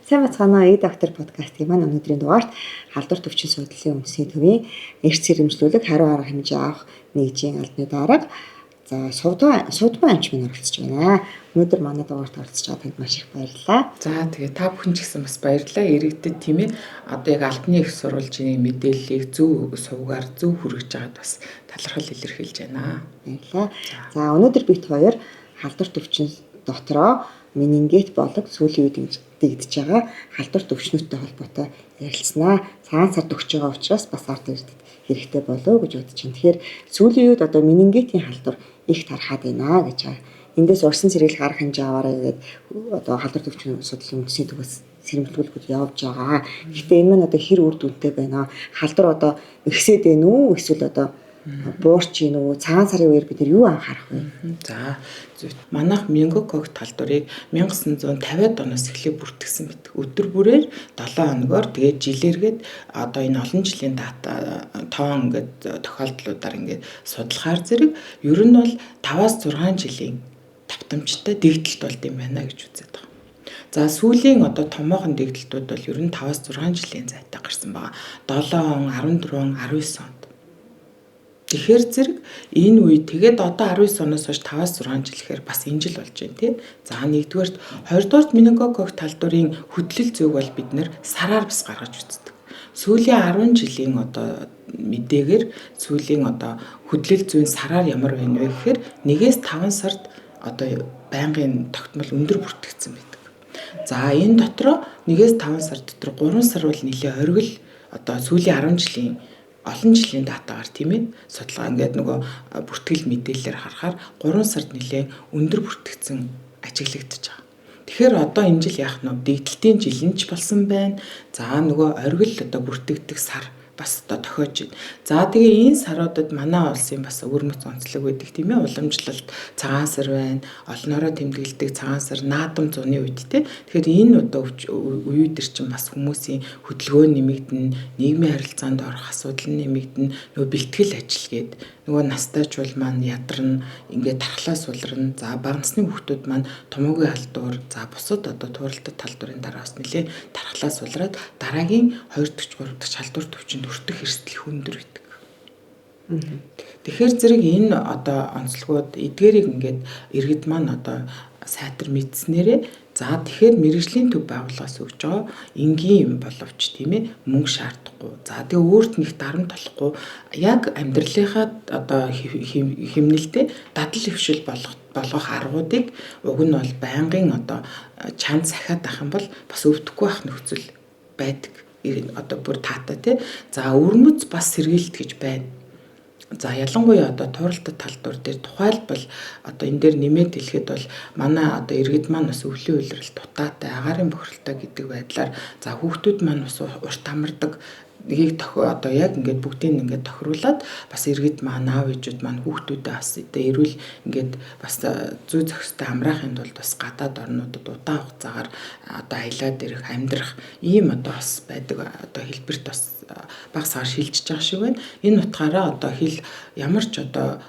Сайн бацгаана уу доктор подкастын маань өнөөдрийн дугаарт халдвар төвчин судлалын үндэсний төвийн эрх зэрэмжлүүлэг хариу арга хэмжээ авах нэгжийн албаны дарга сувдбай амч минь оролцож байна. Өнөөдөр манай дугаарт оролцож байгаа танд маш их баярлалаа. За тэгээ та бүхэн ч гэсэн бас баярлалаа. Иргэдэд тийм ээ. Одоо яг албаны их сурвалжийн мэдээллийг зөв сувгаар зөв хүргэж байгаад бас талархал илэрхийлж байна. Баярлалаа. За өнөөдөр бид хоёр халдвар төвчин дотроо менингит болог сүүлийн үед дэгдэж байгаа халдвар төвчнүүдтэй холбоотой ярилцсанаа. Цагаан сард өгч байгаа учраас бас ард иргэдэд хэрэгтэй болов гэж бодож байна. Тэгэхээр сүүлийн үед одоо менингитийн халдвар их тархаад байна гэж байгаа. Эндээс урьдчилан сэргийлэх арга хэмжээ аваарай гэдэг одоо халдвар төвчин судлалын үндэсний төвөөс сэрэмжлүүлгүүд явж байгаа. Гэхдээ энэ маань одоо хэр үр дүнтэй байна аа? Халдвар одоо ихсээд байна уу? Эсвэл одоо буурч ийн үү? Цагаан сарын үеэр бид нар юу анхаарах вэ? За манайх менингококк халдварыг 1950-ад оноос эхлээд бүртгэсэн мэт. Өдөр бүрээр 7 хоногоор тэгээд жилээргээд одоо энэ олон жилийн дата тоон ингээд тохиолдлуудаар ингээд судлахаар зэрэг ер нь бол 5-6 жилийн давтамжтай дэгдэлт болд юм байна гэж үзээд байгаа. За сүүлийн одоо томоохон дэгдэлтүүд бол ер нь 5-6 жилийн зайтай гарсан байгаа. 7 он, 14 он, 19 онд. Тэгэхээр зэрэг энэ үед тэгээд одоо 19 оноос хойш 5-6 жил гэхээр бас энэ жил болж байна тийм. За нэгдүгээрт 20-р менингококк талдварын хөдлөл зөв бол бид нэр сараар бас гаргаж үздэг. Сүүлийн 10 жилийн одоо мэдээгээр сүүлийн одоо хөдлөл зүйн сараар ямар байна вэ гэхээр 1-5 сард одоо байнгын тогтмол өндөр бүртгэгдсэн байдаг. За энэ дотроо 1-5 сар дотор 3 сар бол нэлээ оргил одоо сүүлийн 10 жилийн олон жилийн датагаар тийм ээ судалгаа ингээд нөгөө бүртгэл мэдээлэлээр харахаар 3 сард нэлээ өндөр бүртгэгдсэн ажиглагдаж байгаа. Тэгэхээр одоо энэ жил яах нь вэ? Дэгдэлтийн жилэнч болсон байна. За нөгөө оргил одоо бүртгэгдэх сар бас одоо тохиож байна. За тэгээ энэ саруудад манай улсын бас өвөрмөц онцлог байдаг тийм ээ. Уламжлалт цагаан сар байна. Олноороо тэмдэглэдэг цагаан сар наадам зуны үед тийм. Тэгэхээр энэ одоо үед чинь бас хүмүүсийн хөдөлгөөн нэмэгдэн, нийгмийн харилцаанд орох асуудал нэмэгдэн, нөгөө бэлтгэл ажилгээд нөгөө настайчул маань ядарна, ингээд тархлаа сулрна. За бага насны хүүхдүүд маань томоогийн халдвар, за бусад одоо тууралдах талдварын дараа бас нэлээ тархлаа сулраад дараагийн 2 дахь 3 дахь халдвар төвчөнд өртөх эрсдэл өндөр байдаг. Тэгэхээр зэрэг энэ одоо онцлогууд эдгээрийг ингээд иргэд маань одоо сайтар мэдснээрээ за тэгэхээр мэргэжлийн төв байгууллагаас өгж байгаа энгийн юм боловч тийм ээ мөнгө шаардахгүй. За тэгээ өөрт нэг дарамт болохгүй яг амьдралынхаа одоо хэмнэлтэд дадал хөвшил болгох аргуудыг уг нь бол байнгын одоо чанд сахиад ах юм бол бас өвдөхгүй байх нөхцөл байдаг. Одоо бүр таатай тий. За өвөрмөц бас сэргийлт гэж байна. За ялангуяа одоо тууралдах талдвар дээр тухайлбал одоо энэ дээр нэмээд хэлэхэд бол манай одоо иргэд маань бас өвлийн улирал дутаатай агаарын бохиролтой гэдэг байдлаар за хүүхдүүд маань бас урт амардаг нэгийг одоо яг ингээд бүгдийг ингээд тохируулаад бас иргэд маань аав ээжүүд маань хүүхдүүдээ бас одоо эрүүл ингээд бас зүй зохистой амраахын тулд бас гадаад орнуудад удаан хугацаагаар одоо аялаад ирэх амьдрах ийм одоо бас байдаг одоо хэлбэрт бас багсаар шилжиж байгаа шиг байна. Энэ утгаараа одоо хэл ямар ч одоо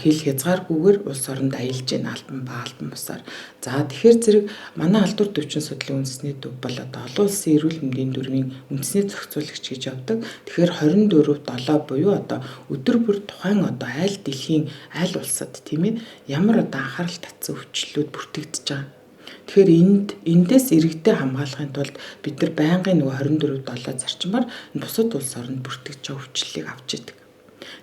хэл хязгааргүйгээр улс оронд аялж байна албан ба албан бусаар. За тэгэхээр зэрэг манай халдвар төвчин судлалын үндэсний төв бол одоо олон улсын эрүүл мэндийн дүрмийн үндэсний зохицуулагч гэж явдаг. Тэгэхээр 24/7 буюу одоо өдөр бүр тухайн одоо аль дэлхийн аль улсад тийм ээ ямар одоо анхаарал татсан өвчлөлүүд бүртгэгдэж байгаа. Тэгэхээр эндээс иргэдэд хамгаалахын тулд бид нар байнгын нөгөө 24/7 зарчмаар бусад улс оронд бүртгэж байгаа өвчлөлийг авч идэг.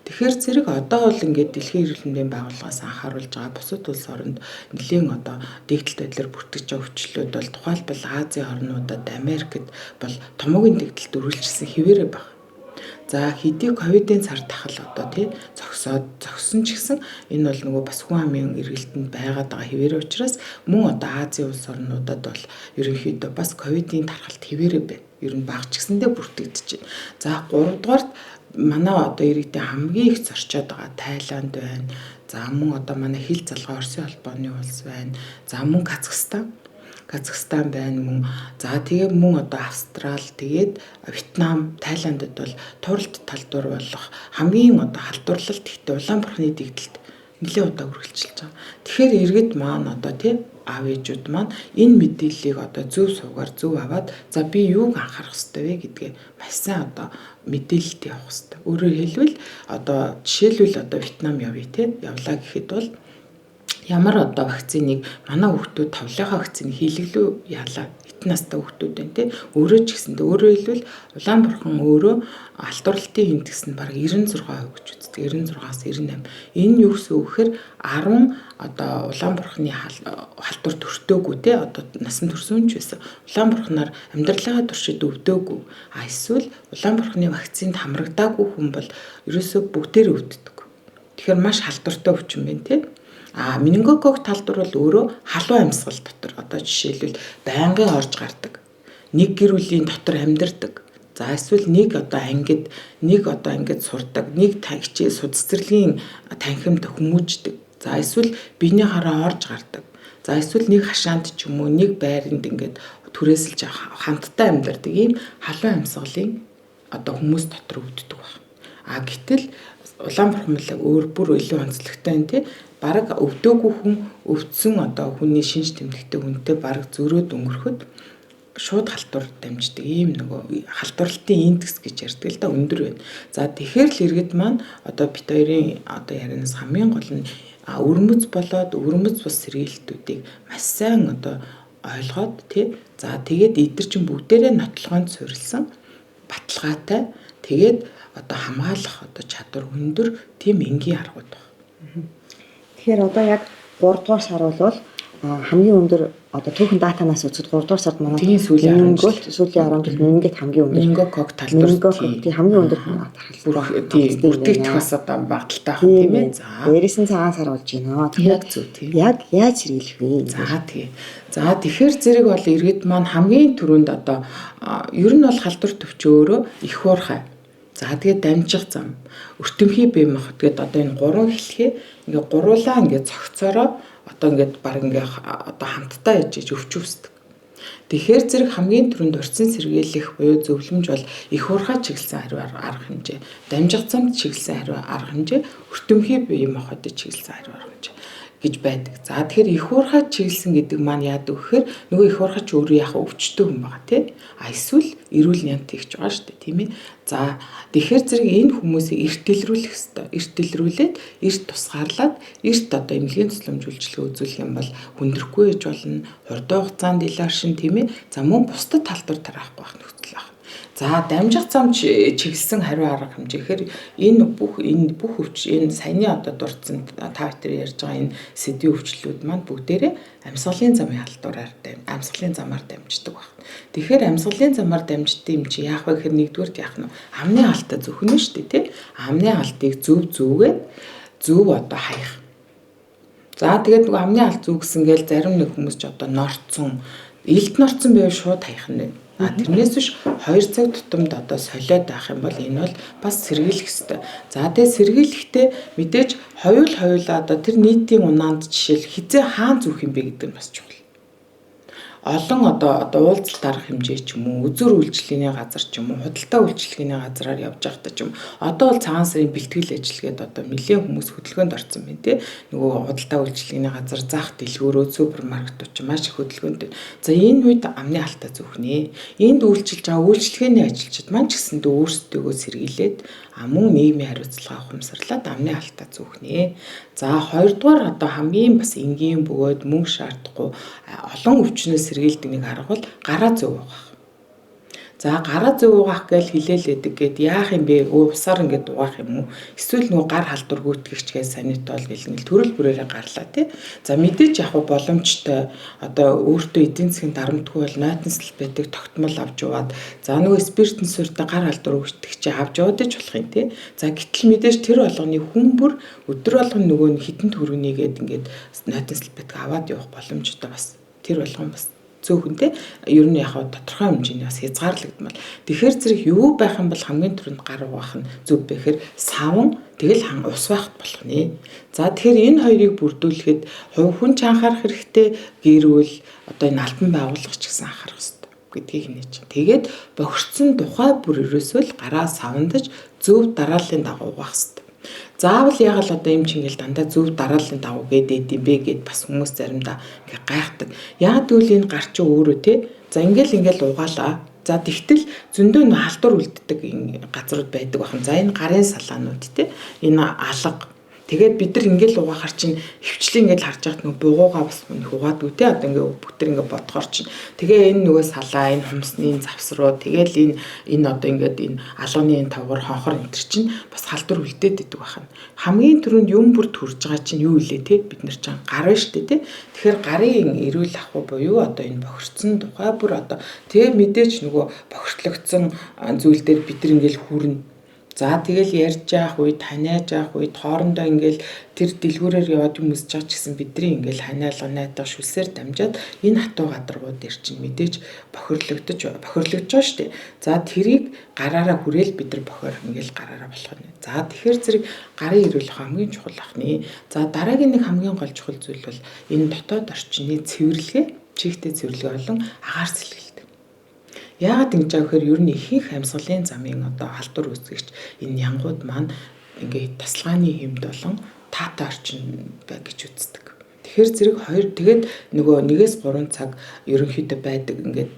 Тэгэхээр зэрэг одоо бол ингээд дэлхийн эрүүл мэндийн байгууллагаас анхааруулж байгаа бусад улс оронд нэлийн одоо дэгдэлт байдлаар бүртгэж байгаа өвчлөлүүд бол тухайлбал Азийн орнуудад Америкт бол томоогийн дэгдэлт үргэлжилсэн хэвээрээ байна. За хэдий ковидын цар тахал одоо тий зогссон ч гэсэн энэ бол нөгөө бас хүн амын эргэлтэнд байгаад байгаа хэвээрээ учраас мөн одоо Азийн улс орнуудад бол ерөнхийдөө бас ковидын тархалт хэвээрээ байна. Ер нь багч гэсэндээ бүртгэгдэж байна. За 3 дугаарт манай одоо иргэдийн хамгийн их зорчоод байгаа Тайланд байна. За мөн одоо манай хил залгаа Оросын холбооны улс байна. За мөн Казахстан байна мөн. За тэгээ мөн одоо Австрал, тэгээд Вьетнам, Тайландд бол тууралт талдвар болох хамгийн одоо халдварлалт ихтэй Улаанбаахны дэгдэлт нэлээд удаа үргэлжилж байгаа. Тэгэхээр иргэд маань одоо тий аав ээжүүд маань энэ мэдээллийг одоо зөв суугаар зөв аваад за би юуг анхаарах ёстой вэ гэдгээ маш сайн одоо мэдээлэлтэй явах ёстой. Өөрөөр хэлбэл одоо жишээлбэл одоо Вьетнам явъя тий явлаа гэхэд бол ямар одоо вакциныг манай хүүхдүүд товлынхаа вакцины хийлгэлөө яалаа хэдэн настай хүүхдүүд байна те өөрөө ч гэсэндээ өөрөөр хэлбэл Улаанбурхан өөрөө алтууралтын индекс нь бараг 96% гэж үздэг 96-аас 98. Энэ нь юу гэсэн үг гэхээр 10 одоо Улаанбурханы халдвар төртөөгүй те одоо насан турш ч байсан Улаанбурханаар амьдралаа туршид өвдөөгүй эсвэл Улаанбурханы вакцинд хамрагдаагүй хүн бол ерөөсөө бүгдээр өвддөг. Тэгэхээр маш халдвартай өвчин байна те. Менингококк талдвар бол өөрөө халуун амьсгал дотор одоо жишээлбэл байнгын орж гардаг. Нэг гэр бүлийн дотор амьдардаг. За эсвэл нэг одоо ангид сурдаг, нэг хичээл судас цэцэрлэгийн танхимд хүмүүждэг. За эсвэл биений хараа орж гардаг. За эсвэл нэг хашаанд ч юм уу нэг байранд ингээд түрээсэлж хамтдаа амьдардаг ийм халуун амьсгалын одоо хүмүүс дотор өвддөг байна. Гэтэл Улаанбурхан өөр бүр илүү онцлогтой юм тий. Бараг өвдөөгүй хүн өвдсөн одоо хүний шинж тэмдэгтэй хүнтэй бараг зөрөөд өнгөрөхөд шууд халдвар дамждаг. Ийм нөгөө халдварлалтын индекс гэж ярьдаг л да өндөр байна. За тэгэхээр л иргэд маань одоо бит хоёрын одоо ярианаас хамгийн гол нь өвөрмөц болоод өвөрмөц бас сэргийлтүүдийг маш сайн одоо ойлгоод тий. За тэгээд эдгэр чинь бүгдээрээ нотлохонд суурилсан баталгаатай тэгээд одоо хамгаалах одоо чадвар өндөр тийм энгийн аргууд байна. Тэгэхээр одоо яг 3 дугаар сар бол хамгийн өндөр одоо түүхэн датанаас үзэхэд 3 дугаар сард манай сүүлийн 10 жил менингит хамгийн өндөр менингококк талдвар хамгийн өндөр бүртгэгдэх бас одоо багталтай хам тийм ээ. За дээрээс нь цагаан сар болж байна. Яг зөв тийм. Яг яаж сэргийлэх вэ? За тэгэхээр зэрэг бол иргэд маань хамгийн түрүүнд одоо ер нь бол халдвар төвчөөрөө их уурхай. За тэгээд дамжих зам, өртөмхий бие мах тэгээд одоо энэ 3 хэлхээ ингээ гуруулаа ингээ цогцороо одоо ингээд баг ингээ одоо хамтдаа ижиж өвчүүсдэг. Тэгэхээр зэрэг хамгийн түрүүнд урьдчилан сэргийлэх буюу зөвлөмж бол их уурхай чиглэсэн хариу арга хэмжээ, дамжих замд чиглэсэн хариу арга хэмжээ, өртөмхий бие махбодод чиглэсэн хариу арга хэмжээ гэж байдаг. За тэгэхээр их уурхай чиглэсэн гэдэг маань яадаг вэхээр нөгөө их уурхай ч өөрөө яхаа өвчтөй хүн байгаа тий. Эсвэл эрүүл нянт ихж байгаа шүү дээ тийм ээ. За тэгэхээр зэрэг энэ хүмүүсийг эрт илрүүлэх ёстой. Эрт илрүүлээд эрт тусгаарлаад эрт одоо эмнэлгийн тусламж үйлчилгээ үзүүлэх юм бол хүндрэхгүй ээж болно. Хурдан хугацаанд илэршин тийм ээ. За мөн бусдад талбар тараахгүй байх нөхцөл байна. За дамжих зам чиглэсэн хариу арга хэмжээхээр энэ бүх өвчин энэ саяны одоо дурдсан та бүхэн ярьж байгаа энэ сэдвийн өвчлүүд маань бүгдээрээ амьсгалын замын халдвараар амьсгалын замаар дамждаг байна. Тэгэхээр амьсгалын замаар дамждаг юм чи яах вэ гэхээр нэгдүгээр яах нь амны алдаа зөвхөн шүү дээ тий. Амны алдыг зөвгээд зөв одоо хаях. За тэгээд нөгөө амны алд зүг гэсэн гээл зарим нэг хүмүүс ч одоо норцсон илт норцсон байв шууд хаях нь. Тэрнээс биш 2 цаг тутамд одоо солиод байх юм бол энэ бол бас сэргийлэх ёстой. За тэгээ сэргийлэхдээ мэдээж хоёулаа одоо тэр нийтийн унаанд жишээл хизээ хаан зүүх юм бэ гэдэг нь бас чухал. Олон одоо уулзалт дарах хэмжээ ч юм уу, үзүр үйлчлэгээний газар ч юм уу, худалдаа үйлчлэгээний газраар явж байхдаа ч юм одоо бол цагаан сарын бэлтгэл ажиллагээд одоо нэлээд хүмүүс хөдөлгөөнд орсон байна тий. Нөгөө худалдаа үйлчлэгээний газар зах дэлгүүрөө супермаркетууд ч маш их хөдөлгөөнд. За энэ үед амны алдаа зүхнэ. Энд үйлчилж байгаа үйлчлэгээний ажилчид маань ч гэсэндээ өөрсдөө сэргийлээд мөн нийгмийн хариуцлага ухамсарлаад амны алдаа зүхнэ. За хоёрдугаар одоо хамгийн бас энгийн бөгөөд мөнгө шаардахгүй олон өвчнөөс сэргийлдэг нэг арга бол гараа зөв угаах. За гараа зөв угаах гэж хэлээлээдэг гэд яах юм бэ? Усаар ингээд угаах юм уу? Эсвэл нөгөө гар халдвар гүйтгэгчгээ санитол гэлнэл төрөл бүрээрээ гарлаа тий. За мэдээж яг боломжтой одоо өөртөө эдийн засгийн дарамтгүй бол нойтон салбайтыг тогтмол авч яваад за нөгөө спиртэн суурьтай гар халдвар гүйтгэгчээ авч яваад ч болох юм тий. За гэтэл мэдээж тэр болгоны хүн бүр өдөр болгон нөгөө хитэн төрөнийгээд ингээд нойтон салбайтыг аваад явах боломжтой бас тэр болгон бас зөөхөнтэй ер нь яг тодорхой хэмжээний бас хязгаарлагдмал. Тэгэхээр зэрэг юу байх юм бол хамгийн түрүүнд гар угаах нь зөв бэхээр савн тэгэл ус байх болох нэ. За тэгэхээр энэ хоёрыг бүрдүүлэхэд хувь хүн ч анхаарах хэрэгтэй гэрүүл одоо энэ албан байгууллага ч гэсэн анхаарах хэрэгтэй гэдгийг нээж. Тэгээд бохирдсон тухай бүр ерөөсөө л гараа савндаж зөв дарааллын дагуу угаах хэрэгтэй. Заавал яг л одоо юм чинь ингээл дандаа зөв дарааллын давуу гэдэг юм бэ гэд бас хүмүүс заримдаа ингээ гайхдаг. Яг тэгвэл энэ гар чи өөрөө те. За ингээл угаалаа. За тэгтэл зөндөө нөө халдвар үлддэг газрууд байдаг бахан. За энэ гарын салаанууд те. Энэ алга. Тэгээд бид нар ингээл угаахаар чинь хөвчлэн ингээл харж байхад нөгөө бугуугаа бас хугаадгүй те. Одоо ингээ бүгд ингээ бодохоор чинь. Тэгээ энэ нөгөө салаа, энэ хумсны завсруу, тэгээл энэ одоо ингээд энэ алганы энэ тавгар хонхор энэ төр чинь бас халдвар үлдээд идэг бахан. Хамгийн түрүүнд юм бүр төрж байгаа чинь юу илээ те? Бид нар чинь гар байна штэ те. Тэгэхээр гарын эрүүл ахуй буюу одоо энэ бохирдсон тухай бүр одоо тэгээ мэдээж нөгөө бохирдлогдсон зүйл дээр бид нар ингээл хүрнэ. За тэгэл ярьж яах үед, ханиаж яах үед хоорондоо ингээл тэр дэлгүүрээр яваад юм үзэж байгаа ч гэсэн бидний ингээл ханиалга найдах шүлсээр дамжаад энэ хатуу гадаргууд дээр чинь мэдээж бохирлогдож байгаа штэ. За тэрийг гараараа хүрээл бид нар бохир ингээл гараараа болох нь. За тэгэхээр зэрэг гарын эрүүл хамгийн чухал ахны. За дараагийн нэг хамгийн гол чухал зүйл бол энэ дотоод орчны цэвэрлэгээ, чихтэй цэвэрлэгээ болон агаар сэлгэлт. Яагаад ингэж байгаа гэхээр ер нь ихэнх амьсгалын замын одоо халдвар үүсгэгч энэ янгууд маань ингээд тасалгааны хэмд болон таатай орчин бай гэж үздэг. Тэгэхээр зэрэг хоёр тэгээд нөгөө 1-3 цаг ерөнхийдөө байдаг ингээд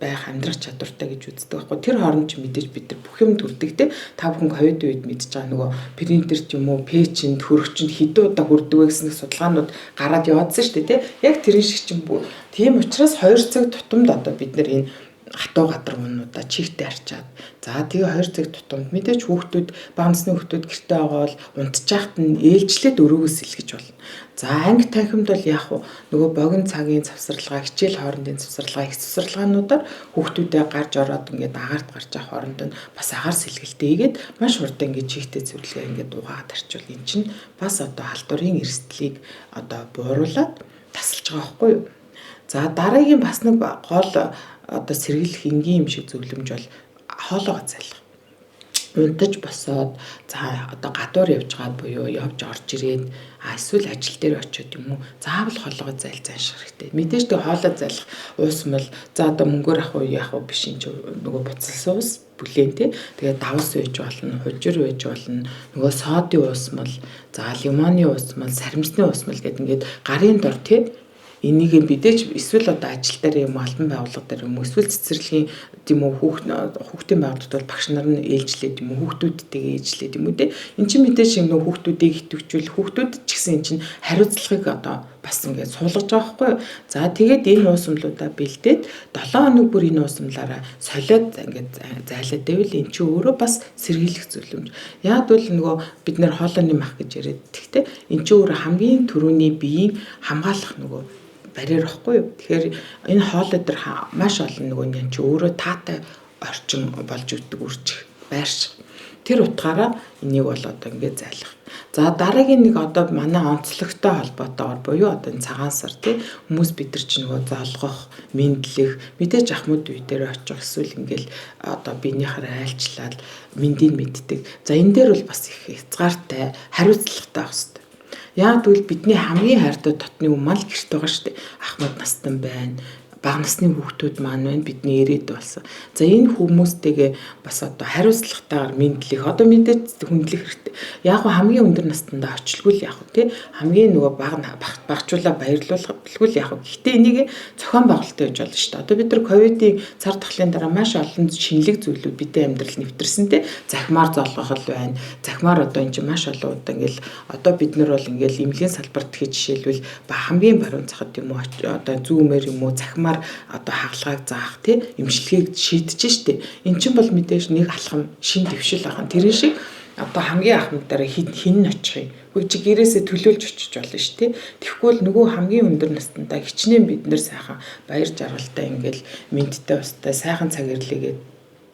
байх амьдрах чадвартай гэж үздэг байхгүй. Тэр хооронд ч мэдээж бид нар бүх юм төрдөг те. Та бүхэн ковид үед мэдж байгаа нөгөө принтерт юм уу, пэйчэнд, хөрөгчөнд хэдэн удаа хүрдэг вэ гэсэн судалгаанууд гараад яваадсан шүү дээ те. Яг тэрэн шиг ч юм бүү. Тийм учраас 2 цаг тутамд одоо бид нар энэ хатуу гадаргуунуудаа чихтэй арчаад за тэгээ 2 цаг тутамд мэдээж хүүхдүүд бага насны хүүхдүүд гэртээ байгаа бол унтчихт нь ээлжлээд өрөөгөө сэлгэж болно. За анги танхимд бол яг нөгөө богино цагийн завсарлага, хичээл хоорондын завсарлага, их завсарлагаануудаар хүүхдүүдээ гарч ороод ингээд агаарт гарч байгаа хооронд нь бас агаар сэлгэлтэй игээд маш хурдан ингээд чихтэй цэвэрлэгээ ингээд угаагаад арчвал эн чинь бас одоо халдварын эрсдлийг одоо бууруулад тасалж байгаа байхгүй юу? За дараагийн бас нэг гол одоо сэргийлэх энгийн юм шиг зөвлөмж бол хоолойгоо зайлах. Унтаж босоод за одоо гадуур явж гад буюу явж орж ирээд эсвэл ажил дээр очиод юм уу заавал хоолойгоо занших хэрэгтэй. Мэдээж тэг хоолой зайлах уусмал за одоо мөнгөөр яах вэ биш юм чи нөгөө буцалсан ус бүлээн те. Тэгээ давс байж болно, хужир байж болно, нөгөө соодын уусмал, за лимоны уусмал, саримжны уусмал гэдэг ингээд гарын дор те. Энийг мэдээж эсвэл одоо ажил дээр юм албан байгууллага дээр юм эсвэл цэцэрлэгийн тийм үү хүүхдийн байгууллагууд бол багш нар нь ээлжлээд юм уу хүүхдүүдтэйгээ ээлжлээд юм уу те. Энд чинь мэдээж нөгөө хүүхдүүдийг идэвхжүүл хүүхдүүд ч гэсэн энэ чинь хариуцлагыг одоо бас ингээд суулгаж байгаа байхгүй юу. За тэгээд энэ уусамлуудаа бэлдээд 7 хоног бүр энэ уусамлаараа солиод ингээд зайлаад байвал эн чинь өөрөө бас сэргийлэх зөвлөмж. Яг бол нөгөө бид нэр хоолойны мах гэж яриад тэгтээ эн чинь өөрөө хамгийн түрүүний биеийн хамгаалах нөгөө барьер واخгүй юу. Тэгэхээр энэ хоолой дээр маш олон нөгөө юм чи өөрөө таатай орчин болж өгдөг үржих байрш. Тэр утгаараа энийг бол одоо ингээд зайлах. За дараагийн нэг одоо манай онцлогтой холбоотойгоор буюу одоо энэ цагаан сар тий хүмүүс бид нар ч нөгөө залгах, мэдлэх, мэдээж ахмад үе дээр очих эсвэл ингээл одоо биенийхээ айлчлаад мэндийг мэддэг. За энэ дээр бол бас их хязгаартай, хариуцлагатай байх хэрэгтэй. Яг тэгвэл бидний хамгийн хайртай дотны хүн мал гэрт байгаа шүү дээ. Ахмад настан байна. Бага насны хүүхдүүд маань байна. Бидний ирээд болсон. За энэ хүмүүстэйгээ бас одоо хариуцлагатайгаар мэдлэх, одоо мэдээж хүндлэх хэрэгтэй. Яг хамгийн өндөр настандаа очлгүй л яг тий хамгийн нөгөө багчуулаа баярлуулбал яг. Гэхдээ энийг зохион байгуулалттай гэж болно шүү дээ. Одоо бид нар ковидын цар тахлын дараа маш олон шинэлэг зүйлүүд бидний амьдрал нэвтэрсэн тий захимаар золгох байна. Захимаар одоо энэ чинь маш олон удаа ингээл одоо бид нар бол ингээл эмнэлгийн салбарт гэж жишээлбэл хамгийн баруун захад юм уу одоо зүүмээр юм уу захимаар одоо хагалгааг заах тий эмчилгээг шийдэж штэ. Эн чинь бол мэдээж нэг алхам шин дэвшил ахын тэрэн шиг одоо хамгийн ахмадаараа хин очих юм. Хөөе чи гэрээсээ төлөөлж очиж болно ш тий. Тэгэхгүй л нөгөө хамгийн өндөр настандаа хичнээн бид нэр сайхан баяр жаргалтай ингээл мэдтэй устай сайхан цаг ирлээгээд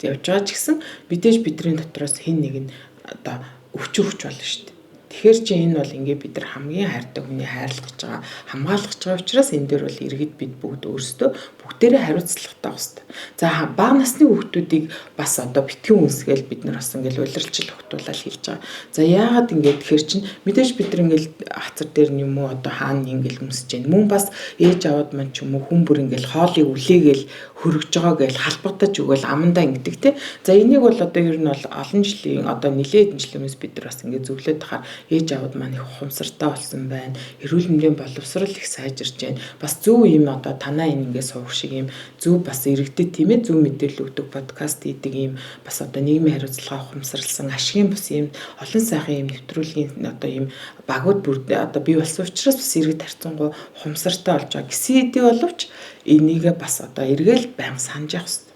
явж байгаа ч гэсэн мэдээж бидний дотроос хэн нэг нь одоо өвчөөгч болно ш тий. Тэгэхээр чи энэ бол ингээд бид нар хамгийн хайртай хүний хайрлах гэж байгаа, хамгаалах гэж байгаа учраас энэ дээр бол иргэд бид бүгд өөрсдөө бүгдээрээ хариуцлагатай байх хэрэгтэй. За бага насны хүүхдүүдийг бас одоо битгий үнсгээл бид нар бас ингээл улиралжил тогтуулаад хийж байгаа. За яагаад ингээд тэгэхээр чинь мэдээж бид нар ингээл хацар дээр юм уу одоо хаана ингээл өмсөж जैन. Мөн бас ээж аваад маань ч юм уу хүн бүр ингээл хоолыг үлээгээл хөргөж байгаа гэж халбагдаж өгөөл амандаа ингэдэг те. За энийг бол одоо ер нь бол олон жилийн одоо нэлээд жилийн өмнөөс бид нар бас ингээд зөвлөд тахаар ээж аваад маань их ухамсартай болсон байна. Эрүүл мэндийн боловсрол их сайжирч байна. Бас зөв юм одоо танаа энэ ингээд сувг шиг юм зөв бас иргэдэд тийм ээ зөв мэдээлэл өгдөг подкаст хийдэг юм бас одоо нийгмийн хариуцлага ухамсарласан ашигын бас юм олон сайхан юм нэвтрүүлгийн одоо юм багууд бүр одоо бий болсон учраас бас иргэд харьцангуй ухамсартай болж байгаа гэсэн хэдий боловч энийгээ бас одоо эргээл байнга санаж явах хэрэгтэй.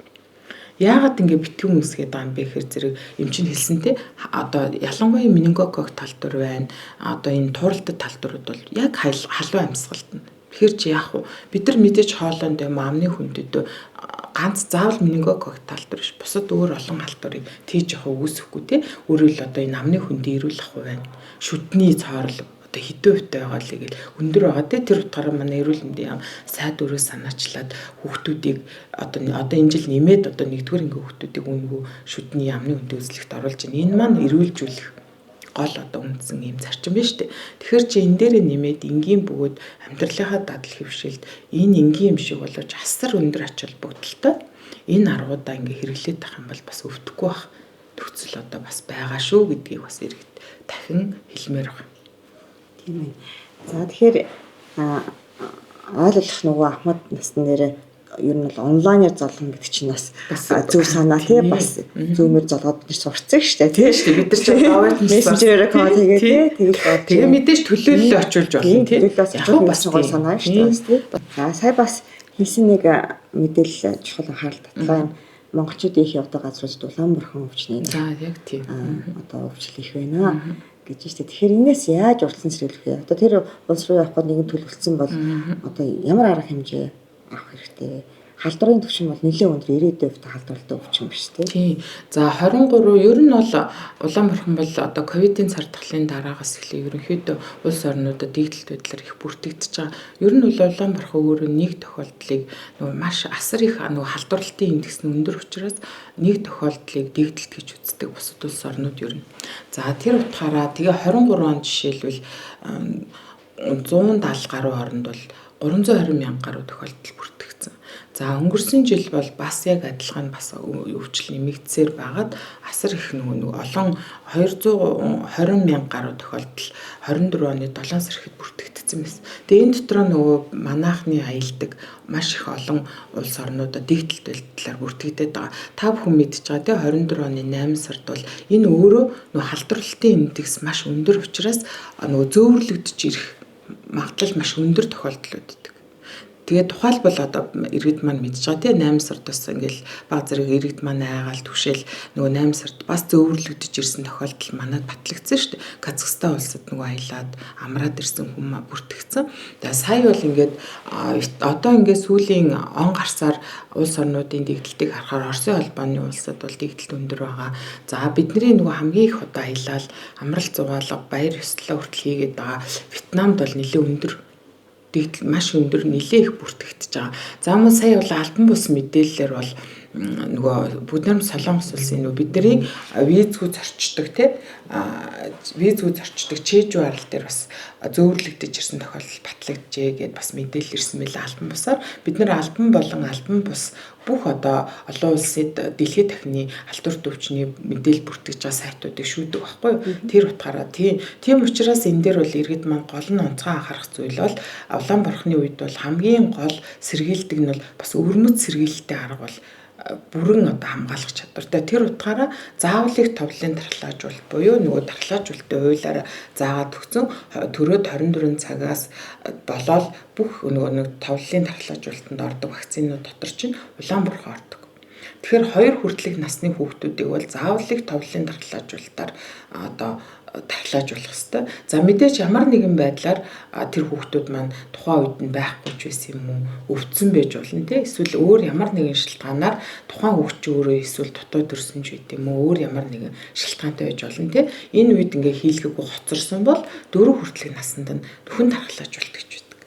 Яагаад ингэ битгүүн үсгээд байгаа юм бэ гэхээр зэрэг юм чинь хэлсэнтэй одоо ялангуяа менингокок тал дээр байна. Одоо энэ тууралдад тал дөрүүд бол яг халуун амьсгалт нь. Тэгэхээр чи яах вэ? Бид нар мэдээж хоолойнд юм амны хүндэд ганц заавал менингокок тал дээр биш. Бусад өөр олон халдварыг тийж явах үүсэхгүй тий. Өөрөөр одоо энэ амны хүндийг эрүүлэх байна. Шүдний цоорл одоо хэдэн хувьтай байгаа л гэл өндөр байгаа тий. Тэр утгаараа манай эрүүл мэндийн сайд өрөө санаачлаад хүүхдүүдийг одоо энэ жил нэмээд одоо нэгдүгээр анги хүүхдүүдийг үнэгүй шүдний амны хүндийг үзлэгт оруулж байна. Энэ маань эрүүлжүүлэх гол одоо үндсэн юм зарчим байна шүү дээ. Тэгэхээр чи энэ дээр нэмээд энгийн бөгөөд амьдралынхаа дадал хөвшилд энэ энгийн юм шиг болооч асар өндөр ач холбогдолтой энэ аргуудаа ингээ хэрэглээд тах юм бол бас өвдөхгүй бах нөхцөл одоо бас байгаа шүү гэдгийг бас иргэд дахин хэлмээр байна. Тийм ээ. За тэгэхээр ойлгох нөгөө ахмад насны нэрээ ер нь бол онлайнаар золгоно гэдэг чинь бас зөв санаа тий бас зүүмээр золгоод бид сурцсан шүү дээ тий бид нар ч даваад мессенжерээр код хийгээ тий тэгээ мэдээж төлөөлөл очуулж болно тий яг бас гол санаа шүү дээ тий. За сая бас хэлсэн нэг мэдээлэл чухал анхаарал татлаа юм. Монголчууд их явдаг газрууд Улаанбаатар өвчний за яг тийм одоо өвчл их байна гэж байна. Тэгэхээр энэс яаж урьдчилан сэргийлэх вэ? Одоо тэр улс руу явах нэгэн төлөвлөсөн бол одоо ямар арга хэмжээ авах хэрэгтэй? Халдварын түвшин бол нэлээд өндөр 90% халдвартай өвчин биш Тийм. тий. За 23 ер нь бол Улаанбаатар бол одоо ковидын сардаглалын дараагаас эхлээ ерөнхийдөө улс орнуудад дийдэлт байдлаар их бүртгэгдэж байгаа. Ер нь бол Улаанбаатар өөрөө нэг тохиолдлыг нөгөө маш асар их нөгөө халдварлалтын индекс нь өндөр учраас нэг тохиолдлыг дийдэлт гэж үздэг бусад улс орнууд ер нь. За тэр утгаараа тэгээ 23 онд жишээлбэл 170 гаруй оронд бол 320 мянган гаруй тохиолдол бүртгэгдсэн. За өнгөрсөн жил бол бас яг адилхан бас өвчл нэмэгдсээр байгаад асар их нөгөө олон 220 мянган гаруй тохиолдол 24 оны 7 сар ихэд бүртгэгдсэн байсан. Тэгээ энэ дотроо нөгөө манайхны аялдаг маш их олон улс орнуудад дийдэлт байдлаар бүртгэгдээд байгаа. Та бүхэн мэдж байгаа тий 24 оны 8 сард бол энэ өөрөө нөгөө халдварлалтын индекс маш өндөр учраас нөгөө зөөвөрлөгдөж ирэх магадлал маш өндөр тохиолдлууд байдаг. Тэгээд тухайлбал одоо иргэд маань мэдж байгаа тийм 8 сард бас ингээл баг зэрэг иргэд маань айгаал түшээл нөгөө 8 сард бас зөөвөрлөгдөж ирсэн тохиолдол манад батлагдсан шүү дээ. Казахстан улсад нөгөө аялаад амраад ирсэн хүмүүс бүртгэгдсэн. Тэгээд сая бол ингээд одоо ингээд сүүлийн он гарсаар улс орнуудын дэгдэлтийг харахаар Оросын холбооны улсад бол дэгдэлт өндөр байгаа. За бидний нөгөө хамгийн их удаа аялал амралт зугаалга баяр ёслолоо хүртэл хийгээд байгаа. Вьетнамд бол нэлээд өндөр дэгдэл маш өндөр нэлээ их бүртгэгдэж байгаа. За мөн сая бол албан бус мэдээллээр бол нөгөө Бүднам Солонгос улсын нөгөө бидний визгүй зорчдог тий визгүй зорчдог чэжүү арал дээр бас зөөвөрлөгдөж ирсэн тохиолдол батлагджээ гэдээ бас мэдээлэл ирсэн мэл албан бусаар бид нар албан болон албан бус бүх одоо олон улсад дэлхийн дахины халдварт өвчний мэдээлэл бүртгэж байгаа сайтуудыг шүүдэг байхгүй юу? Тэр утгаараа тийм учраас энэ дээр бол иргэд маань гол нь онцгой анхаарах зүйл бол Улаанбаатархны үед бол хамгийн гол сэргийлдэг нь бол бас өвөрмөц сэргийлэлтэй арга бол бүрэн одоо хамгаалах чадвартай. Тэр утгаараа заавал их товлын дархлаажуулалт буюу нөгөө дархлаажуулалтын хуулиараа заагаад өгсөн төрөөд 24 цагаас болоод бүх нөгөө товлын дархлаажуулалтанд ордог вакцинууд дотор чинь Улаанбаатар ордог. Тэгэхээр 2 хүртэлх насны хүүхдүүдийг бол заавал их товлын дархлаажуулалтаар одоо дархлаажуулах хэрэгтэй. За мэдээж ямар нэгэн байдлаар тэр хүүхдүүд маань тухайн үед нь байхгүй ч байсан юм уу, өвдсөн байж болно тий. Эсвэл өөр ямар нэгэн шалтгаанаар тухайн хүүхд ч өөрөө эсвэл дутуу төрсөн ч байт юм уу, өөр ямар нэгэн шалтгаантай байж болно тий. Энэ үед ингээ хийлгэхгүй хоцорсон бол 4 хүртэлх наснд нь нөхөн дархлаажуулалт гэж байдаг.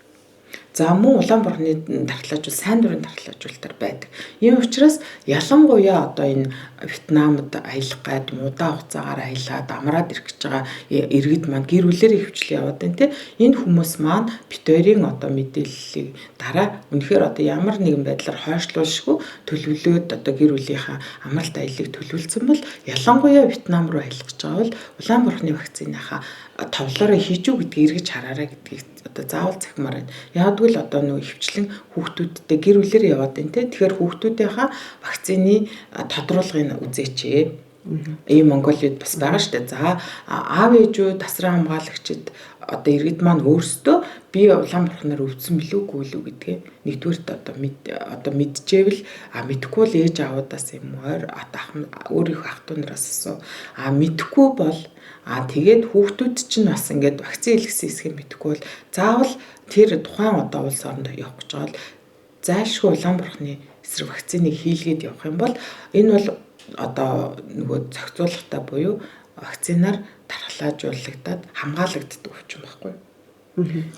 За мөн Улаанбаатарын дархлаажуул сайн дурын дархлаажуулалтаар байдаг. Ийм учраас ялангуяа одоо энэ Вьетнамд аялах гад удаа хугацаагаар аялаад амраад ирэх гэж байгаа иргэд маань гэр бүлэрээ хөвчлэн яваад байна те. Энэ хүмүүс маань бит хоёрын одоо мэдээллийг дараа үнэхээр одоо ямар нэгэн байдлаар хойшлуулшгүй төлөвлөөд одоо гэр бүлийнхаа амралт аяллыг төлөвлөсөн бол ялангуяа Вьетнам руу аялах гэж байгаа бол Улаанбаатарын вакциныхаа товлоороо хийж үү гэдгийг эргэж хараарай гэдгийг одоо заавал захимаар байна. Яг л одоо нөгөө хөвчлэн хүүхдүүдтэй гэр бүлээр яваад байна те. Тэгэхээр хүүхдүүдийнхаа вакцины тодруулгыг үзээч. Ийм Монголид бас байгаа шүү дээ. За аав ээжүүд тасран хамгаалагчид одоо иргэд маань өөрсдөө би Улаанбаатараар өвдсөн билүү үгүй л гэдгээ нэгдүгээрт одоо мэдчихэвэл мэдхгүй л ээж аавудаас юм өөрийнхөө ах トゥ нараас асуу. Мэдхгүй бол тэгээд хүүхдүүд чинь бас ингээд вакцины хэлгэсэн хэсгийг мэдэхгүй бол заавал тэр тухайн одоо улс оронд явах гэж байгаа бол зайлшгүй Улаанбаатарын эсрэг вакциныг хийлгээд явах юм бол энэ бол одоо нөгөө зохицуулалтаа буюу вакцинаар дархлаажуулагдаад хамгаалагддаг өвчин байхгүй.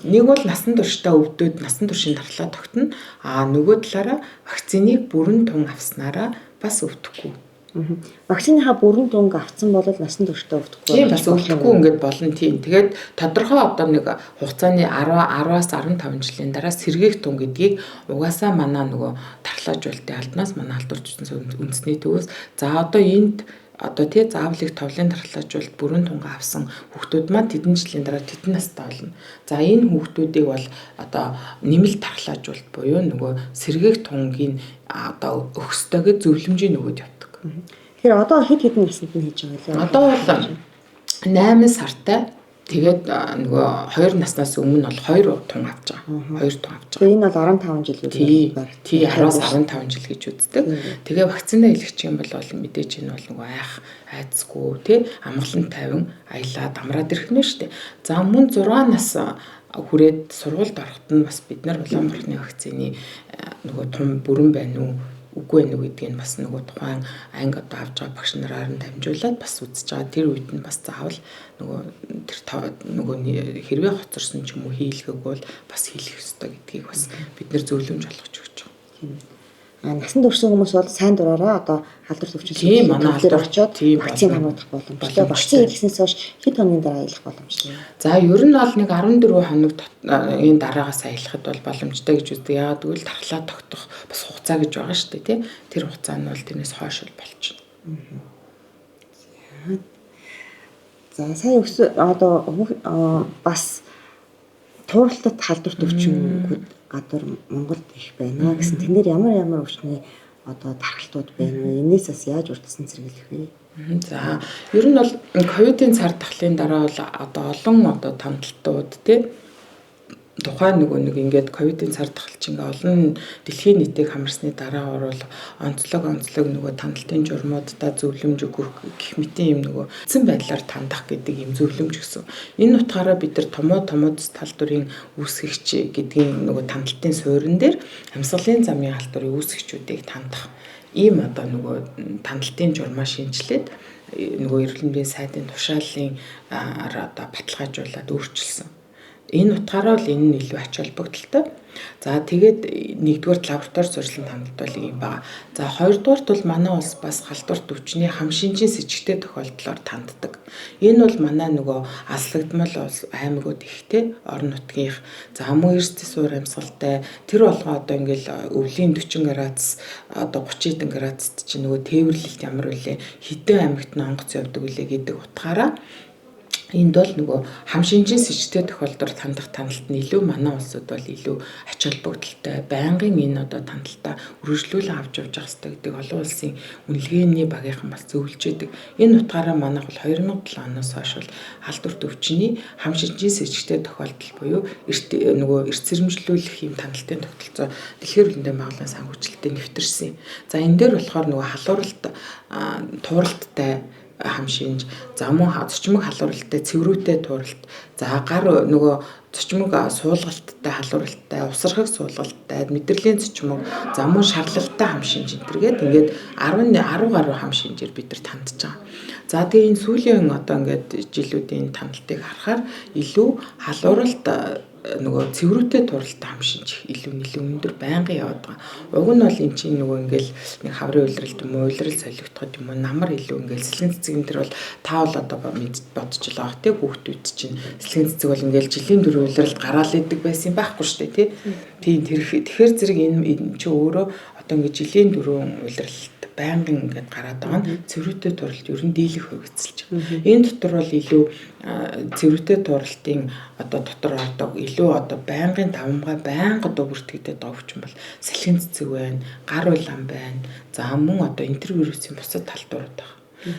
Нэг бол насан туршдаа өвдөд насан туршийн дархлаа тогтно. Нөгөө талаараа вакциныг бүрэн тун авснараа бас өвдөхгүй. Вакциныхаа бүрэн тунг авсан бол насан туршдаа өвдөхгүй. Тийм бас өвдөхгүй ингээд болно тийм. Тэгээд тодорхой одоо нэг хугацааны 10-аас 15 жилийн дараа сэргээх тун гэдгийг угаасаа манай нөгөө дархлаажуулалтын албанаас манай халдварч үндэсний төвөөс за одоо энд одоо тий заавлыг товлын дархлаажуулалт бүрэн тунгаа авсан хүүхдүүд маань тэдэн жилийн дараа тэдэн настай болно. За энэ хүүхдүүдийг бол одоо нэмэлт дархлаажуулалт буюу нөгөө сэргээх тунгийн одоо өгсдөгөө зөвлөмжийн нөгөөд явдаг. Тэгэхээр одоо хэд хэдэн наснд нь хийж байгаа вэ? Одоо бол 8 сартай тэгээд нөгөө 2 наснаас өмнө бол 2 тун авч байгаа. 2 тун авч байгаа. Тэгээ энэ бол 15 жил үү? Тий 10-аас 15 жил гэж үздэг. Тэгээ вакцина илгэх юм бол мэдээж энэ бол нөгөө айцгүй тий амгалан тайван аялаад амраад ирэх нь шүү дээ. За мөн 6 нас хүрээд сургуульд ороход нь бас бид нар Улаанбаатарын вакцины нөгөө тун бүрэн байна уу? Үгүй нэг гэдгийг бас нөгөө тухайн анги одоо авч байгаа багш нараар нь дамжуулаад бас үзэж байгаа. Тэр үед нь бас заавал нөгөө тэр нөгөө хэрвээ хоцорсон ч юм уу хийлгэг бол бас хийлгэх ёстой гэдгийг бас бид нэр зөвлөмж олгож өгч байгаа. Насан туршсан хүмүүс бол сайн дураараа одоо халдвар төвчлөлтөд манай халдвар очоод вакцин хамгаалах боломжтой. Вакцин хийснээс хойш хэд хоногийн дараа аялах боломжтой. За ер нь бол нэг 14 хоног энэ дараагаас аялахад бол боломжтой гэж үздэг. Яагаад гэвэл дархлаа тогтох бас хугацаа гэж байгаа шүү дээ тий. Тэр хугацаа нь бол тэрнээс хойш болчихно. За сая одоо бас тууралтад халдвар төвчмүүд гадар Монголд их байна гэсэн. Тэнд ямар өвчний одоо тархалтууд байна вэ? Энээс бас яаж урьдчилан сэргийлэх вэ? За ер нь бол ковидын цар тахлын дараа бол одоо олон одоо томдолтууд тий тухайн нэг ингээд ковидын цар тахалч ингээ олон дэлхийн нийтийг хамарсны дараа орвол онцлог нөгөө тандалтын журмуудаа зөвлөмж өгөх гэх мэтийн юм нөгөө эцэн байдлаар тандах гэдэг юм зөвлөмж гэсэн. Энэ утгаараа бид нар томоо талдварын үүсгэгч гэдгийн нөгөө тандалтын суурин дээр амьсгалын замын халдварын үүсгэгчүүдийг тандах ийм одоо нөгөө тандалтын журмаа шинжилээд нөгөө эрүүл мэндийн сайдын тушаалын одоо баталгаажуулаад өөрчилсөн. Энэ утгаараа л энэ нь илүү ач холбогдолтой. За тэгээд нэгдүгээр лаборатори сурчлан тандалт бол юм байна. За хоёрдугаарт бол манай улс бас халдвар төвчний хам шинжийн с ิจ гтэй тохиолдлоор танддаг. Энэ бол манай нөгөө аслагдмал аймагуд ихтэй орон нутгийнх за мөн эрсдэл суур амьсгалтай тэр болгоо одоо ингээл өвлийн 40 градус одоо 30 хэдэн градуст чинь нөгөө тээвэрлэлт ямар үлээ хідэн аймагт нь онгоц явдаг үлээ гэдэг утгаараа энд бол нөгөө хам шинжийн с ิจ гтэй тохиолдолд тандах тандалт нь илүү манай улсууд бол илүү ач холбогдолтой байнгын энэ одоо тандалтаа үргэлжлүүлэн авч явж байгаа хэрэгтэй гэдэг олон улсын үнэлгээний багийнхан бас зөвлөж байдаг. Энэ утгаараа манайх бол 2007 оноос хойш бол халдвар төвчний хам шинжийн с ิจ гтэй тохиолдол буюу нөгөө эрт сэрэмжлүүлэх юм тандалтын тогтолцоо дэлхийн эрүүл мэндийн байгууллагын санхүүжилтөд нэвтэрсэн. За энэ дээр болохоор нөгөө халууралт тууралттай хам шинж, за мөн зочмог халууралтай, цэврүүтэй тууралт, за гар нөгөө зочмог суулгалттай халууралтай, усрахыг суулгалттай, мэдрэлийн зочмог, за мөн шарлалтай хам шинж энтергээд ингээд 10 гаруй хам шинжээр бид нар тандж байгаа. За тэгээ энэ сүүлийн одоо ингээд жилүүдийн тандалтыг харахаар илүү халууралт нөгөө цэврүүтэй туралт хам шинж илүү өндөр байнгын яваад байгаа. Уг нь бол эн чинь нөгөө ингээл нэг хаврын улиралд юм уу, улирал солигдоход юм уу, намар илүү ингээл сэлэн цэцгийн тэр бол та бол одоо бодож л байгаа тий хүүхдүүд чинь сэлэн цэцэг бол ингээл жилийн дөрөв улиралд гараал идэг байсан байхгүй шүү дээ тий. Тийм тэгэхээр зэрэг энэ чи өөрөө одоо ингээд жилийн дөрөв улиралд байнгын ингээд гараад байгаа нь цэврүүтэй туралт ер нь дийлэх хөвгцэлж байгаа. Энэ дотор бол илүү цэврүүтэй туралтын одоо дотор одоо илүү одоо байнгын давмгай байнга одоо бүртгэгдээд байгаа хүчин бол салхин цэцэг байна, гар улаан байна. За мөн одоо энтервирусын бусад талдуурууд байгаа.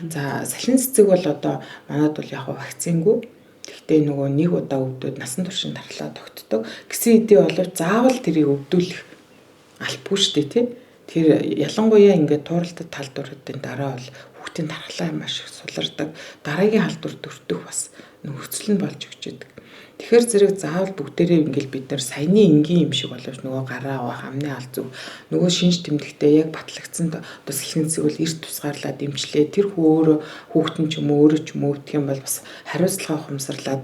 За салхин цэцэг бол одоо манайд бол яг вакцингүй. Гэхдээ нөгөө нэг удаа өвдөд насан туршийн дархлаа тогтдог. Гэсэн хэдий боловч заавал тэрийг өвдүүлэх албагүй шүү дээ тий. Тэр ялангуяа ингээд тууралтад талдууруудын дараа бол хүүхдийн дархлаа маш их сулардаг. Дараагийн халдвар төртөх бас нөхцөл нь болж өгч идэг. Тэгэхээр зэрэг заавал бүгдээрээ ингээл бид нар саяны энгийн юм шиг боловч нөгөө гараа авах амны алзуу нөгөө шинж тэмдэгтээ яг батлагдсан одоо сэлхэн цэцэг бол эрт тусгаарлаад дэмжлээ. Тэр хүүхдэн ч юм уу өөрөө ч юм уу гэх юм бол бас хариуцлага ухамсарлаад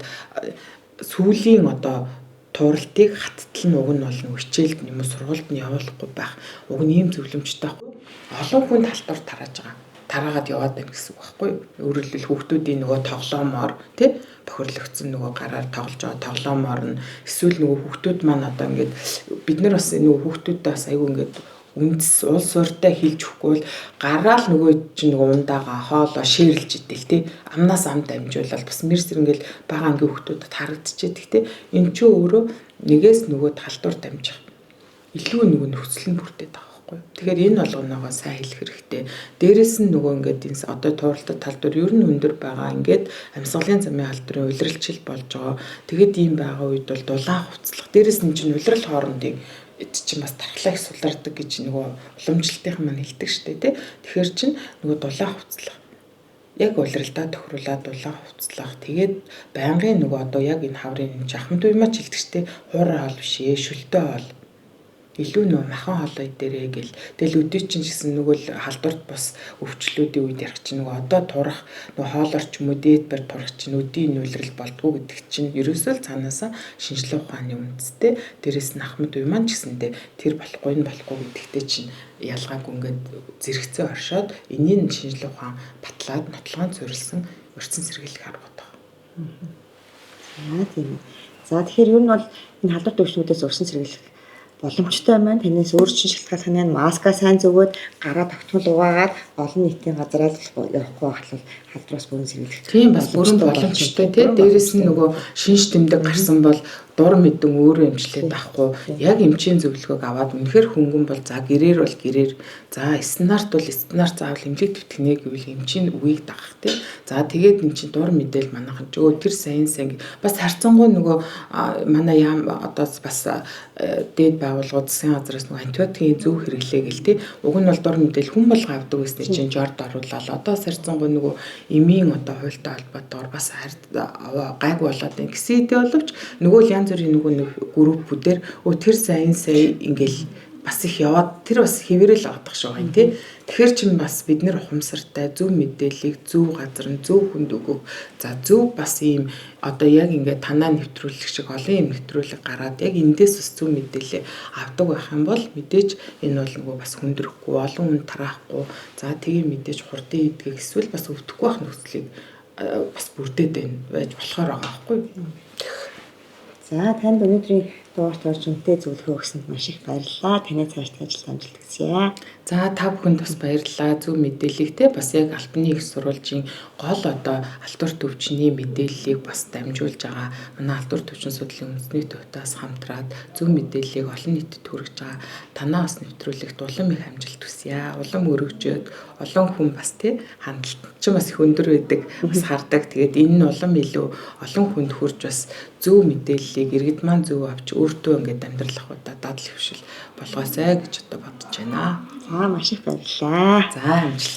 сүүлийн одоо туралтыг хаттал нь уг нь бол хичээлд юм уу сургуульд нь явуулахгүй байх. Уг нь ийм зөвлөмжтэй байхгүй. Олон хүн талбар тарааж байгаа. Тараагаад яваад байна гэсэн үг байхгүй юу? Өөрөөр хэлбэл хүүхдүүдийн нөгөө тоглоомоор тий бохирлогдсон нөгөө гараар тоглож байгаа тоглоомоор нь эсвэл нөгөө хүүхдүүд маань одоо ингээд бид нар бас нөгөө хүүхдүүдээ бас айгүй ингээд үндэс улс уртай хилж өгөхгүй бол гараал нөгөө чинь нөгөө ундаага хоолоо шээрлж идэл тий амнаас амд амжуулаад бас мэрсэр ингээд бага ангийн хүүхдүүдэд харагдчихэдэг тий энэ ч өөрөө нэгээс нөгөө талдуур дамжих илүү нөгөө нөхцөл нь бүрдээд байгаа. Тэгэхээр энэ болгоноогоо сайн хэлэх хэрэгтэй. Дээрээс нь нөгөө ингээд энэ одоо тууралтад талдвар ер нь өндөр байгаа. Ингээд амьсгалын замын халдварын улиралчил болж байгаа. Тэгээд ийм байгаа үед бол дулаан хувцлах. Дээрээс нь чинь улирал хоорондын чинь бас дархлаа их сулардаг гэж нөгөө уламжлалтынхан маань хэлдэг штэ тий. Тэгэхээр чинь нөгөө дулаан хувцлах. Яг улиралдаа тохируулаад дулаан хувцлах. Тэгээд байнгын нөгөө одоо яг энэ хаврын жахмад уймаач хэлдэг штэ. Хуурай хоол биш ээ, шүлтэй хоол. Илүү нөө махан хоолой дээрээ гэл тэгэл өдөө чинь гэсэн нөгөө халдварт бас өвчлүүдийн үед ярих чинь нөгөө одоо турах нөгөө хоолоор ч юм уу дээд барь турах чинь өдийн нүлрэл болдгоо гэдэг чинь ерөөсөө л цаанаасаа шинжилгээ ухааны үндэстэй дээрээс нь ахмад уйман ч гэсэндээ тэр болохгүй гэдэгтэй чинь ялгаагүй ингээд зэрэгцээ оршоод энэний шинжилгээ ухаан батлаад нотлогоон зорилсон урьдчилан сэргийлэх аргууд байна. За тийм үү. За тэгэхээр ер нь бол энэ халдвар төвчнүүдээс урьдчилан сэргийлэх боломжтой байна. Танаас өөр чинь шалтгаалхны маска сайн зөгөөд гараа тогтмол угаагаад олон нийтийн газараа явахгүй байхлаа халдвараас бүрэн сэргийлэх. Тийм бас бүрэн боломжтой тий. Дээрээс нь нөгөө шинж тэмдэг гарсан бол дур мэдэн өөрөө эмчлээд байхгүй. Яг эмчийн зөвлөгөөг аваад үнэхээр хөнгөн бол за гэрээр бол гэрээр за стандарт бол стандарт заавал эмнэлэг төвтгнээ гэвэл эмчийн үгийг дагах тий. За тэгээд эн чинь дур мэдээл манайхан ч өө тэр сайн бас харцангуй нөгөө манай яам одоо бас дээд байгууллагууд засгийн газраас нөгөө антибиотикийн зөв хэрэглээ гэл тий. Уг нь бол дур мэдээл хүн болго авдаг гэсэн чинь жорд оруулаад одоо сарцангуй нөгөө эмийн одоо хуультай холбоотойгоор бас гайг болоод байна гэсэн хэдий боловч нөгөө л янз бүрийн нөгөө группүүдээр тэр сайн ингээл бас их яваад тэр бас хэвээрэл авах шиг байна тий. Тэгэхээр чинь бас бид нэр ухамсартай зөв мэдээллийг зөв газар нь зөв хүнд өгөх. За зөв бас ийм одоо яг ингээд танаа нэвтрүүлэх шиг олон юм нэвтрүүлэг гараад яг эндээс бас зөв мэдээлэл авдаг байх юм бол мэдээж энэ бол нөгөө бас хүндрэхгүй олон хүн тараахгүй. За тэгээ мэдээж хурдан идэх эсвэл бас өвдөхгүй байх нөхцөлийг бас бүрдээд байж болохоор байгаа байхгүй юу? За танд өнөөдрийн дугаарт орж үнэтэй зөвлөгөө өгсөнд маш их баярлалаа. Таны цаашдаа ажилд амжилт хүсье. За та бүхэнд бас баярлалаа. Зөв мэдээлэлтэй бас яг Албаны их сурвалжийн гол одоо халдвар төвчний мэдээллийг бас дамжуулж байгаа. Манай халдвар төвчин судлалын үндэсний төвтөөс хамтраад зөв мэдээллийг олон нийтэд хүргэж байгаа. Танаа бас нэвтрүүлэгт улам их амжилт хүсье. Улам өргөжөөд олон хүн бас тий хандлт ч бас их өндөр байдаг. Бас хардаг. Тэгээд энэ нь улам илүү олон хүнд хүрж бас зөв мэдээллийг иргэд маань зөв авч өөртөө ингээд амьдралах удаа дадал хөвшил болгоосай гэж одоо бодож байна. За маш их баярлалаа. За амжилт.